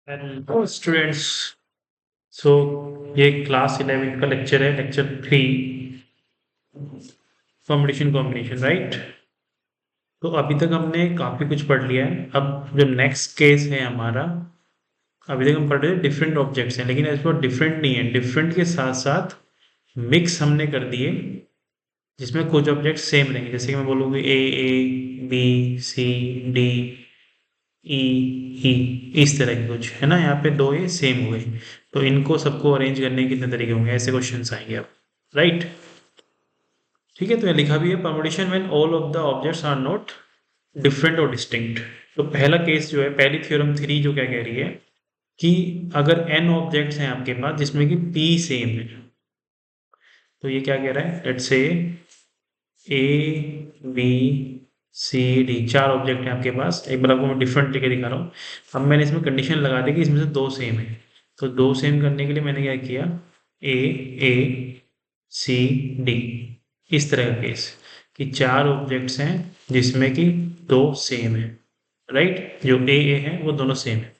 Hello students. सो ये class 11 का lecture है, लेक्चर 3, परमुटेशन कॉम्बिनेशन, राइट। तो अभी तक हमने काफ़ी कुछ पढ़ लिया है। अब जो नेक्स्ट केस है हमारा, अभी तक हम पढ़ रहे हैं डिफरेंट ऑब्जेक्ट्स हैं, लेकिन इस बार डिफरेंट नहीं है, डिफरेंट के साथ साथ मिक्स हमने कर दिए, जिसमें कुछ ऑब्जेक्ट सेम रहेंगे। जैसे कि मैं बोलूँगी A, B, C, D, ई, इस तरह के कुछ है ना। यहाँ पे दो ये सेम हुए, तो इनको सबको अरेंज करने के कितने तरीके होंगे, ऐसे क्वेश्चन आएंगे अब, राइट। ठीक है, तो ये लिखा भी है, permutation when all of the objects are not different और डिस्टिंक्ट। तो पहला केस जो है, पहली थ्योरम 3 जो क्या कह रही है कि अगर n ऑब्जेक्ट्स हैं आपके पास जिसमें कि p सेम है, तो ये क्या कह रहा है, let's say A, B, C, D, चार ऑब्जेक्ट हैं आपके पास। एक बार आपको मैं डिफरेंट लेके दिखा रहा हूँ। अब मैंने इसमें कंडीशन लगा दी कि इसमें से दो सेम है, तो दो सेम करने के लिए मैंने क्या किया, A, A, C, D, इस तरह का केस कि चार ऑब्जेक्ट्स हैं जिसमें कि दो सेम है, राइट। जो A है वो दोनों सेम है।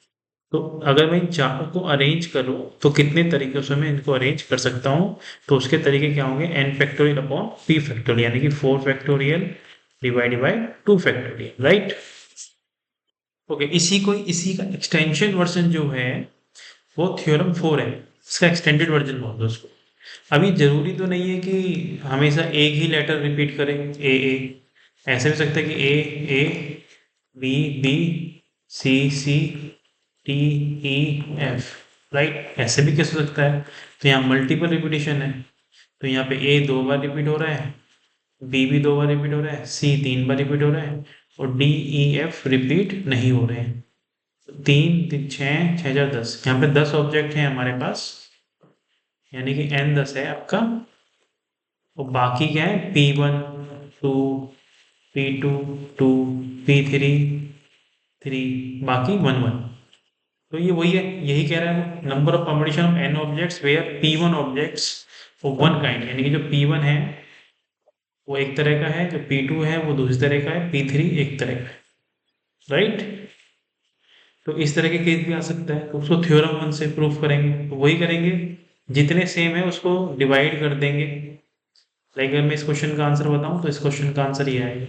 तो अगर मैं इन चारों को अरेंज करूं तो कितने तरीकों से मैं इनको अरेंज कर सकता हूं, तो उसके तरीके क्या होंगे, n factorial upon p factorial, यानी कि 4 factorial divided by 2 factorial, right. Okay, इसी का एक्सटेंशन वर्जन जो है वो थ्योरम 4 है, इसका एक्सटेंडेड वर्जन बोल दो उसको। अभी जरूरी तो नहीं है कि हमेशा एक ही लेटर रिपीट करें, ए, ऐसे भी सकता है कि ए, बी, बी, सी, टी, ई, एफ, राइट, ऐसे भी कैसे हो सकता है। तो यहाँ मल्टीपल रिपीटेशन है, तो यहाँ पे ए दो बार रिपीट हो रहा है, बी भी दो बार रिपीट हो रहा है, सी तीन बार रिपीट हो रहा है, और डी, ई, एफ रिपीट नहीं हो रहे हैं। तो तीन तीन छः, छः हजार 10, यहाँ पे 10 ऑब्जेक्ट हैं हमारे पास, यानी कि n 10 है आपका। और बाकी क्या है, P1 2, P2 2, P3 3, बाकी 1 1। तो ये वही है, यही कह रहा है वो, number of permutation of n objects where P1 objects of one kind, यानी कि जो P1 है वो एक तरह का है, जो P2 है वो दूसरी तरह का है, P3 एक तरह का है, राइट। तो इस तरह के केस भी आ सकता है, तो उसको थ्योरम 1 से प्रूफ करेंगे, तो वही करेंगे, जितने सेम है उसको डिवाइड कर देंगे। लाइक अगर मैं इस क्वेश्चन का आंसर बताऊं तो इस क्वेश्चन का आंसर ये आएगा,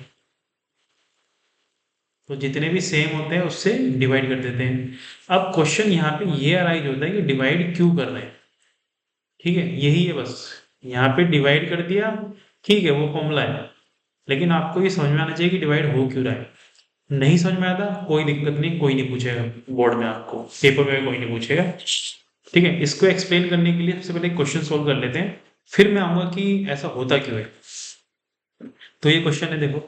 तो जितने भी सेम होते हैं उससे डिवाइड कर देते हैं। अब क्वेश्चन यहाँ पे ये अराइज होता है कि डिवाइड क्यों कर रहे हैं, ठीक है, यही है बस। यहाँ पे डिवाइड कर दिया, ठीक है, वो फॉर्मूला है, लेकिन आपको ये समझ में आना चाहिए कि डिवाइड हो क्यों रहा है। नहीं समझ में आता, कोई दिक्कत नहीं, कोई नहीं पूछेगा बोर्ड में, आपको पेपर में कोई नहीं पूछेगा, ठीक है। इसको एक्सप्लेन करने के लिए सबसे पहले क्वेश्चन सोल्व कर लेते हैं, फिर मैं आऊंगा कि ऐसा होता क्यों है। तो ये क्वेश्चन है, देखो,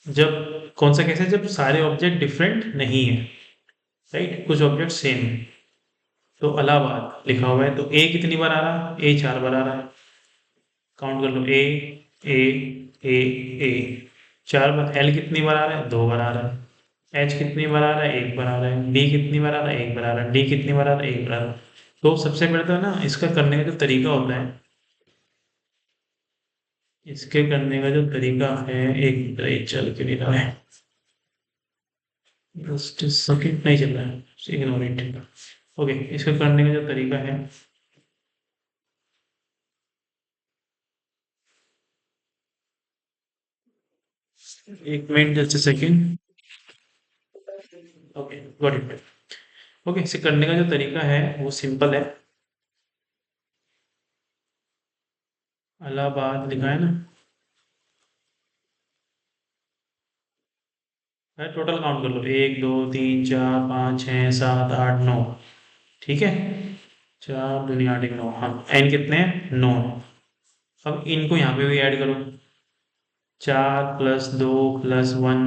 जब कौन सा केस है, जब सारे ऑब्जेक्ट डिफरेंट नहीं है, राइट, कुछ ऑब्जेक्ट सेम है। तो अलाहाबाद लिखा हुआ है, तो ए कितनी बार आ रहा है, ए 4 बार आ रहा है, काउंट कर लो, ए, ए, ए, 4 बार। एल कितनी बार आ रहा है, 2 बार आ रहा है। एच कितनी बार आ रहा है, 1 बार आ रहा है। डी कितनी बार आ रहा है, 1 बार आ रहा है। डी कितनी बार आ रहा है, 1 बार आ रहा है। तो सबसे पहले तो है ना, इसका करने का जो तरीका होता है, इसके करने का जो तरीका है, एक मिनट, ये चल क्यों नहीं रहा है, जस्ट सेकंड, नहीं चल रहा है, इग्नोर इट। ओके, इसका करने का जो तरीका है, एक minute, just second. Okay, got it. Okay, इसे करने का जो तरीका है वो सिंपल है। इलाहाबाद लिखा है ना, है, टोटल काउंट कर लो, 1 2 3 4 5 6 7 8 9, ठीक है, 4 दूनी 8 1 9, हाँ, एन कितने हैं, 9। अब इनको यहाँ पे भी ऐड करो, 4 + 2 + 1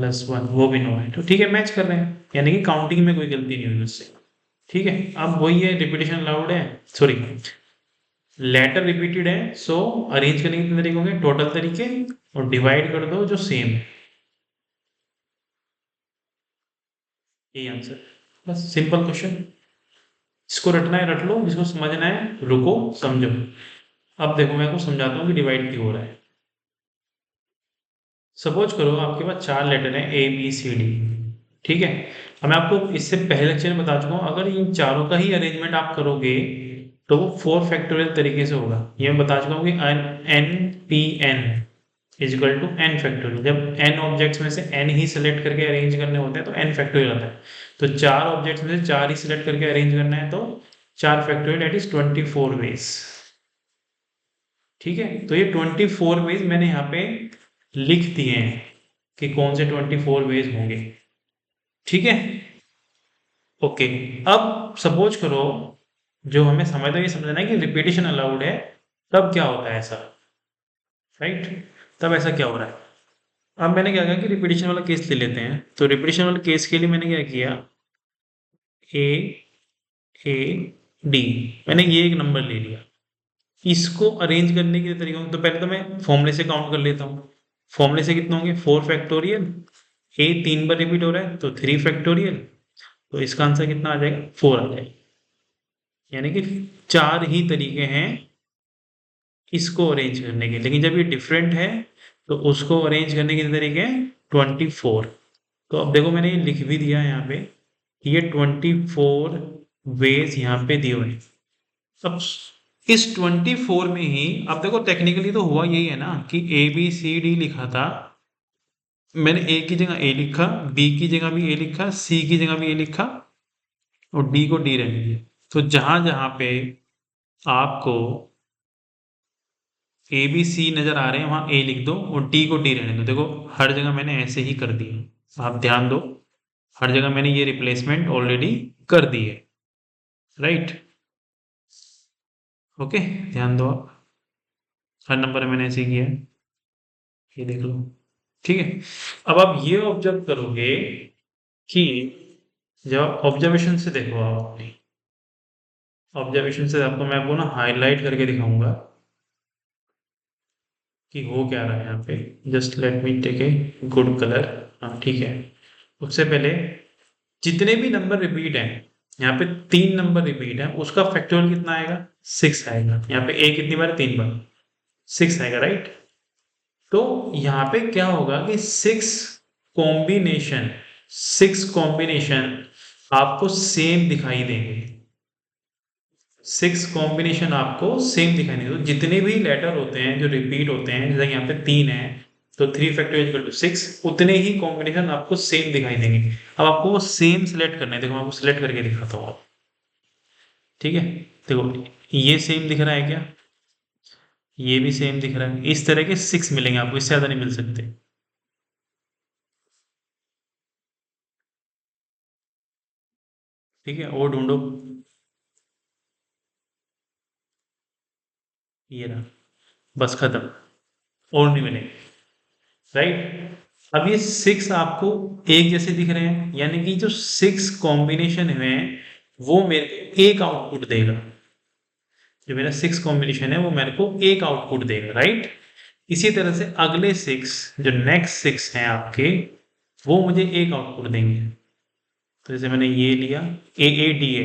+ 1 वो भी 9 है, तो ठीक है, मैच कर रहे हैं, यानी कि काउंटिंग में कोई गलती नहीं हुई उससे। ठीक है, अब वही है, रिपीटेशन अलाउड है, सॉरी, लेटर रिपीटेड है, सो अरेंज करने के कितने तरीके होंगे, टोटल तरीके, और डिवाइड कर दो जो सेम है, यही आंसर। बस सिंपल क्वेश्चन, इसको रटना है रट लो, जिसको समझना है रुको समझो। अब देखो मैं आपको समझाता हूँ कि डिवाइड क्यों हो रहा है। सपोज करो आपके पास चार लेटर हैं, A B C D, ठीक है। अब मैं आपको इससे पहले लेक्चर में बता चुका हूँ, अगर इन चारों का ही अरेंजमेंट आप करोगे तो वो 4 फैक्टोरियल तरीके से होगा। ये मैं बता चुका हूँ कि n P n is equal to n factorial. जब एन ऑब्जेक्ट्स में से एन ही सिलेक्ट करके अरेंज करने होते हैं तो एन फैक्टोरियल आता है। तो 4 ऑब्जेक्ट्स में से 4 ही सिलेक्ट करके अरेंज करना है तो 4 फैक्टोरियल, दैट इज 24 वेज। ठीक है, तो ये 24 वेज मैंने यहाँ पे लिख दिए हैं कि कौन से 24 वेज होंगे। ठीक है, ओके। अब सपोज करो, जो हमें समझ तो ये समझना है कि रिपीटेशन अलाउड है, तब क्या होता है ऐसा, राइट? तब ऐसा क्या हो रहा है? अब मैंने क्या किया कि रिपीटेशन वाला केस ले लेते हैं। तो रिपीटेशन वाले केस के लिए मैंने क्या किया, ए ए डी, मैंने ये एक नंबर ले लिया। इसको अरेंज करने के तरीका, तो पहले तो मैं फॉर्मूले से काउंट कर लेता हूँ। फॉर्मूले से कितने होंगे, 4 फैक्टोरियल, ए 3 बार रिपीट हो रहा है तो 3 फैक्टोरियल, तो इसका आंसर कितना आ जाएगा, 4 आ जाएगा। यानी कि 4 ही तरीके हैं इसको अरेंज करने के। लेकिन जब ये डिफरेंट है तो उसको अरेंज करने के तरीके हैं 24। तो अब देखो मैंने ये लिख भी दिया यहाँ पे, ये 24 वेज यहाँ पे दिए हुए हैं। अब इस 24 में ही, अब देखो टेक्निकली तो हुआ यही है ना कि ए बी सी डी लिखा था, मैंने ए की जगह ए लिखा, बी की जगह भी ए लिखा, सी की जगह भी ए लिखा और डी को डी रहने दिया। तो जहां जहां पे आपको ए बी सी नजर आ रहे हैं वहां ए लिख दो और डी को डी रहने दो। देखो हर जगह मैंने ऐसे ही कर दिया, आप ध्यान दो, हर जगह मैंने ये रिप्लेसमेंट ऑलरेडी कर दी है, राइट? ओके, ध्यान दो आप, हर नंबर में मैंने ऐसे ही किया है, ये देख लो। ठीक है, अब आप ये ऑब्जर्व करोगे कि जब ऑब्जर्वेशन से देखो, आप अपनी ऑब्जर्वेशन से आपको मैं आपको ना हाईलाइट करके दिखाऊंगा कि हो क्या रहा है यहाँ पे। Just let me take a good colour. हाँ ठीक है, उससे पहले जितने भी नंबर रिपीट हैं, यहाँ पे 3 नंबर रिपीट है, उसका फैक्टोरियल कितना आएगा, 6 आएगा। यहाँ पे ए कितनी बार, 3 बार, 6 आएगा, राइट? तो यहाँ पे क्या होगा कि 6 कॉम्बिनेशन आपको सेम दिखाई देंगे। 6 कॉम्बिनेशन आपको सेम दिखाई देंगे। तो जितने भी लेटर होते हैं जो रिपीट होते हैं, जैसे यहाँ पे 3 है तो 3 फैक्टोरियल इक्वल टू 6, उतने ही कॉम्बिनेशन आपको सेम दिखाई देंगे। अब आपको वो सेम सिलेक्ट करना है। देखो मैं आपको सिलेक्ट करके दिखाता हूँ, ठीक है? देखो ये सेम दिख रहा है क्या, ये भी सेम दिख रहा है। इस तरह के 6 मिलेंगे आपको, इससे ज्यादा नहीं मिल सकते। ठीक है, और ढूंढो, ये रहा, बस खत्म, और नहीं मिलेंगे, राइट? अब ये 6 आपको एक जैसे दिख रहे हैं, यानी कि जो 6 कॉम्बिनेशन हुए हैं वो मेरे को एक आउटपुट देगा। जो मेरा 6 कॉम्बिनेशन है वो मेरे को एक आउटपुट देगा, राइट? इसी तरह से अगले 6, जो नेक्स्ट 6 हैं आपके, वो मुझे एक आउटपुट देंगे। तो जैसे मैंने ये लिया, ए A D A,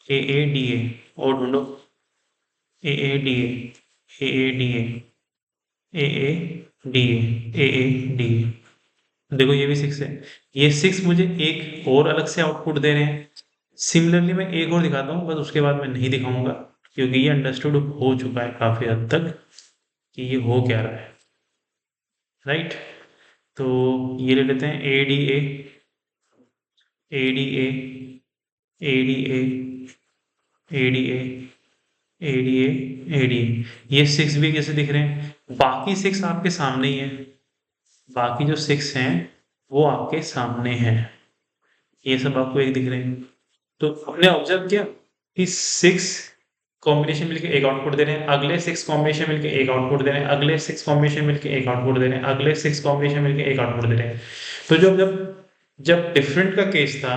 A A D A, और ढूंढो, A A D A, A A D A, A A D A, A A D A. देखो ये भी 6 है, ये 6 मुझे एक और अलग से आउटपुट दे रहे हैं। सिमिलरली मैं एक और दिखाता हूँ, बस उसके बाद मैं नहीं दिखाऊंगा क्योंकि ये अंडरस्टूड हो चुका है काफी हद तक कि ये हो क्या रहा है, राइट? तो ये ले लेते हैं ए D A, A D A, A D A, A D A, A D A, A D ए। ये 6 भी कैसे दिख रहे हैं, बाकी 6 आपके सामने ही है, बाकी जो 6 हैं वो आपके सामने हैं, ये सब आपको एक दिख रहे हैं। तो हमने ऑब्जर्व किया कि 6 कॉम्बिनेशन मिलके एक आउटपुट दे रहे हैं, अगले 6 कॉम्बिनेशन मिलके एक आउटपुट दे रहे हैं, अगले 6 कॉम्बिनेशन मिलके एक आउटपुट दे रहे हैं, अगले 6 कॉम्बिनेशन मिलके एक आउटपुट दे रहे हैं। तो जब जब जब डिफरेंट का केस था,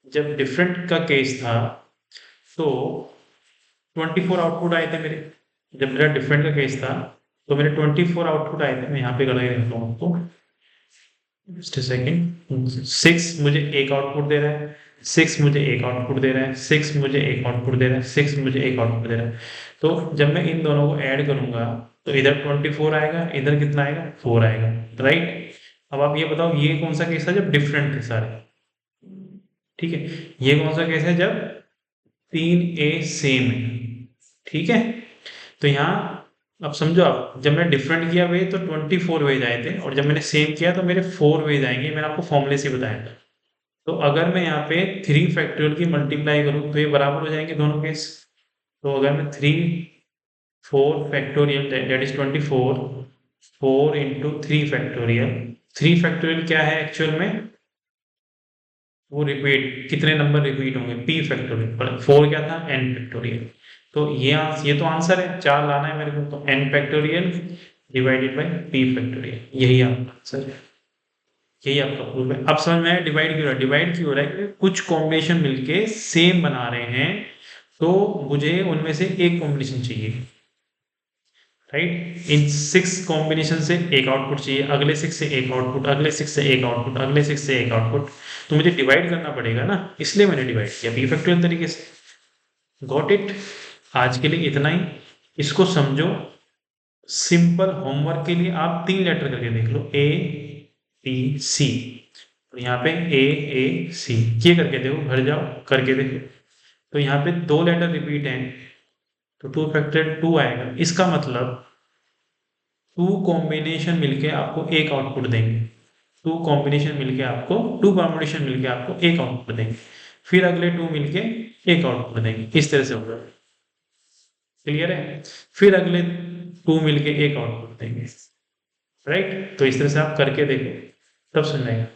जब डिफरेंट का केस था तो 24 आउटपुट आए थे मेरे। जब मेरा डिफरेंट का केस था तो मेरे 24 आउटपुट आए थे। मैं यहाँ पे करके देखता हूँ आपको, जस्ट सेकेंड। 6 मुझे एक आउटपुट दे रहा है, 6 मुझे एक आउटपुट दे रहा है, 6 मुझे एक आउटपुट दे रहा है, 6 मुझे एक आउटपुट दे रहा है। तो जब मैं इन दोनों को ऐड करूंगा तो इधर 24 आएगा, इधर कितना आएगा, 4 आएगा, राइट? अब आप ये बताओ ये कौन सा केस है जब डिफरेंट थे सारे, ठीक है। ये कौन सा केस है जब 3A सेम है, ठीक है। तो यहाँ अब समझो, आप जब मैंने डिफरेंट किया वे तो 24 वेज आए थे, और जब मैंने सेम किया तो मेरे 4 वेज आएंगे, मैंने आपको फॉर्मूले से बताया था। तो अगर मैं यहाँ पे 3 फैक्टोरियल की मल्टीप्लाई करूँ तो ये बराबर हो जाएंगे दोनों केस। तो अगर मैं 4 factorial that is 24, 4 into 3 factorial, 3 factorial क्या है एक्चुअल में, वो रिपीट, कितने नंबर रिपीट होंगे, p फैक्टोरियल, पर 4 क्या था, n फैक्टोरियल। तो ये तो आंसर है, 4 लाना है मेरे को, तो n factorial divided by p factorial, यही आपका आंसर है, यही आपका प्रूफ है। अब समझ में आया डिवाइड क्यों हो रहा है, डिवाइड क्यों हो रहा है, क्योंकि कुछ कॉम्बिनेशन मिलके सेम बना रहे हैं, तो मुझे उनमें से एक कॉम्बिनेशन चाहिए, राइट। इन 6 कॉम्बिनेशन से एक आउटपुट चाहिए, अगले 6 से एक आउटपुट, अगले 6 से एक आउटपुट, अगले 6 से एक आउटपुट, तो मुझे डिवाइड करना पड़ेगा ना, इसलिए मैंने डिवाइड किया p फैक्टोरियल तरीके से। Got it. आज के लिए इतना ही, इसको समझो। सिंपल होमवर्क के लिए आप 3 लेटर करके देख लो, A B C, तो यहाँ पे A A C ये करके देखो, भर जाओ करके देखो। तो यहाँ पे 2 लेटर रिपीट हैं, तो 2 फैक्टोरियल 2 आएगा, इसका मतलब 2 कॉम्बिनेशन मिलके आपको एक आउटपुट देंगे, 2 कॉम्बिनेशन मिलके आपको 2 कॉम्बिनेशन मिलके आपको एक आउटपुट देंगे, फिर अगले 2 मिलके एक आउटपुट देंगे, इस तरह से होगा। क्लियर है। फिर अगले 2 मिलके एक आउटपुट देंगे, राइट। तो इस तरह से आप करके देखो, तब समझ आएगा।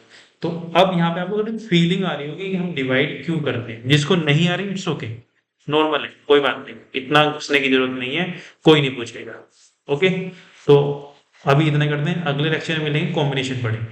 तो अब यहाँ पे आपको थोड़ी फीलिंग आ रही होगी कि हम डिवाइड क्यों करते हैं, जिसको नहीं आ रही इट्स ओके, नॉर्मल है, कोई बात नहीं, इतना घुसने की जरूरत नहीं है, कोई नहीं पूछेगा। ओके, तो अभी इतना करते हैं, अगले लेक्चर में मिलेंगे, कॉम्बिनेशन पढ़ेंगे।